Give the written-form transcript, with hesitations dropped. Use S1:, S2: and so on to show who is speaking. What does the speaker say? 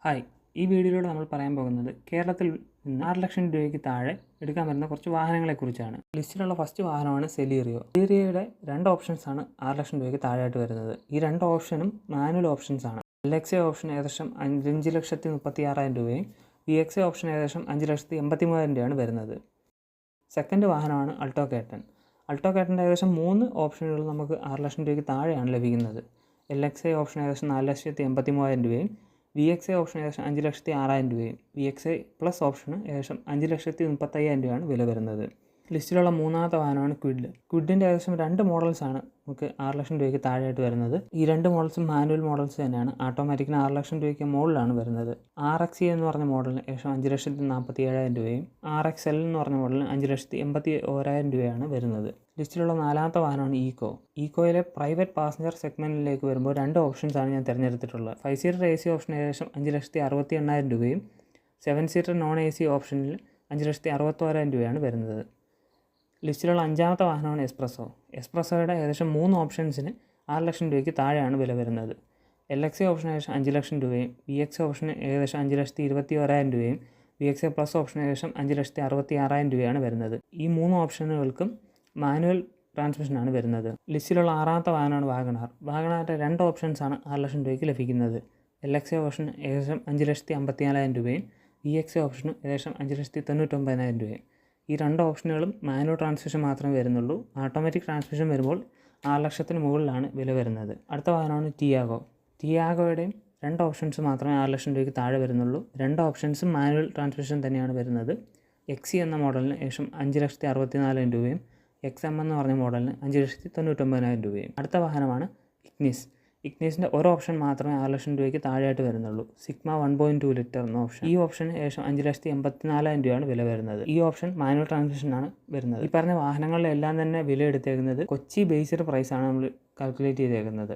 S1: Hi, ഈ വീഡിയോയിലൂടെ നമ്മൾ പറയാൻ പോകുന്നത് കേരളത്തിൽ നിന്ന് 6 ലക്ഷം രൂപയ്ക്ക് താഴെ എടുക്കാൻ വരുന്ന കുറച്ച് വാഹനങ്ങളെക്കുറിച്ചാണ്. ലിസ്റ്റിലുള്ള ഫസ്റ്റ് വാഹനമാണ് സെലീറിയോ. സെലീറിയോയുടെ 2 ഓപ്ഷൻസാണ് 6 ലക്ഷം രൂപയ്ക്ക് താഴെയായിട്ട് വരുന്നത്. ഈ 2 ഓപ്ഷനും മാനുവൽ ഓപ്ഷൻസ് ആണ്. LXA ഓപ്ഷൻ ഏകദേശം 5,36,000 രൂപയും VXA ഓപ്ഷൻ ഏകദേശം 5,83,000 രൂപയാണ് വരുന്നത്. സെക്കൻഡ് വാഹനമാണ് അൾട്ടോ കേട്ടൺ. അൾട്ടോ കേട്ടൻ്റെ ഏകദേശം 3 ഓപ്ഷനുകൾ നമുക്ക് 6 ലക്ഷം രൂപയ്ക്ക് താഴെയാണ് ലഭിക്കുന്നത്. LXA ഓപ്ഷൻ ഏകദേശം 4,83,000 രൂപയും VXA ഓപ്ഷൻ ഏകദേശം 5,06,000 രൂപയും VXA പ്ലസ് ഓപ്ഷന് ഏകദേശം 5,35,000 രൂപയാണ് വില വരുന്നത്. ലിസ്റ്റിലുള്ള മൂന്നാമത്തെ വാഹനമാണ് ക്വിഡ്. ക്വിഡിൻ്റെ ഏകദേശം 2 മോഡൽസാണ് നമുക്ക് 6 ലക്ഷം രൂപയ്ക്ക് താഴെയായിട്ട് വരുന്നത്. ഈ 2 മോഡൽസും മാനുവൽ മോഡൽസ് തന്നെയാണ്. ഓട്ടോമാറ്റിക്കിന് 6 ലക്ഷം രൂപയ്ക്ക് മുകളിലാണ് വരുന്നത്. RXE എന്ന് പറഞ്ഞ മോഡലിന് ഏകദേശം 5,47,000 രൂപയും RXL എന്ന് പറഞ്ഞ മോഡലിന് 5,81,000 രൂപയാണ് വരുന്നത്. ലിസ്റ്റിലുള്ള നാലാമത്തെ വാഹനമാണ് ഈക്കോ. ഈക്കോയിലെ പ്രൈവറ്റ് പാസഞ്ചർ സെഗ്മെൻറ്റിലേക്ക് വരുമ്പോൾ 2 ഓപ്ഷൻസാണ് ഞാൻ തിരഞ്ഞെടുത്തിട്ടുള്ളത്. 5 സീറ്റർ AC ഓപ്ഷൻ ഏകദേശം 5,68,000 രൂപയും 7 സീറ്റർ നോൺ AC ഓപ്ഷനിൽ 5,61,000 രൂപയാണ് വരുന്നത്. ലിസ്റ്റിലുള്ള അഞ്ചാമത്തെ വാഹനമാണ് എസ്പ്രസോ. എസ്പ്രസോയുടെ ഏകദേശം 3 ഓപ്ഷൻസിന് 6 ലക്ഷം രൂപയ്ക്ക് താഴെയാണ് വില വരുന്നത്. LXA ഓപ്ഷൻ ഏകദേശം 5 ലക്ഷം രൂപയും VXA ഓപ്ഷന് ഏകദേശം 5,21,000 രൂപയും VXA പ്ലസ് ഓപ്ഷൻ ഏകദേശം 5,66,000 രൂപയാണ് വരുന്നത്. ഈ 3 ഓപ്ഷനുകൾക്കും മാനുവൽ ട്രാൻസ്മിഷനാണ് വരുന്നത്. ലിസ്റ്റിലുള്ള ആറാമത്തെ വാഹനമാണ് വാഗണാർ. വാഗണാറിൻ്റെ 2 ഓപ്ഷൻസാണ് 6 ലക്ഷം രൂപയ്ക്ക് ലഭിക്കുന്നത്. LXA ഓപ്ഷൻ ഏകദേശം 5,54,000 രൂപയും VXA ഓപ്ഷന് ഏകദേശം 5,99,000 രൂപയും. ഈ 2 ഓപ്ഷനുകളും മാനുവൽ ട്രാൻസ്മിഷൻ മാത്രമേ വരുന്നുള്ളൂ. ഓട്ടോമാറ്റിക് ട്രാൻസ്മിഷൻ വരുമ്പോൾ 6 ലക്ഷത്തിന് മുകളിലാണ് വില വരുന്നത്. അടുത്ത വാഹനമാണ് ടിയാഗോ. ടിയാഗോയുടെയും 2 ഓപ്ഷൻസ് മാത്രമേ 6 ലക്ഷം രൂപയ്ക്ക് താഴെ വരുന്നുള്ളൂ. 2 ഓപ്ഷൻസും മാനുവൽ ട്രാൻസ്മിഷൻ തന്നെയാണ് വരുന്നത്. XE എന്ന മോഡലിന് ഏകദേശം 5,64,000 രൂപയും XM എന്ന് പറഞ്ഞ മോഡലിന് 5,99,000 രൂപയും. അടുത്ത വാഹനമാണ് ഇഗ്നിസ്. ഇഗ്നിസിൻ്റെ ഒരു ഓപ്ഷൻ മാത്രമേ 6 ലക്ഷം രൂപയ്ക്ക് താഴെയായിട്ട് വരുന്നുള്ളൂ. സിഗ്മ 1.2 ലിറ്റർ എന്ന ഓപ്ഷൻ. ഈ ഓപ്ഷന് ഏകദേശം 5,84,000 രൂപയാണ് വില വരുന്നത്. ഈ ഓപ്ഷൻ മാനുവൽ ട്രാൻസ്മിഷനാണ് വരുന്നത്. ഈ പറഞ്ഞ വാഹനങ്ങളിലെല്ലാം തന്നെ വില എടുത്തേക്കുന്നത് കൊച്ചി ബേസ്ഡ് പ്രൈസാണ് നമ്മൾ കാൽക്കുലേറ്റ് ചെയ്തേക്കുന്നത്.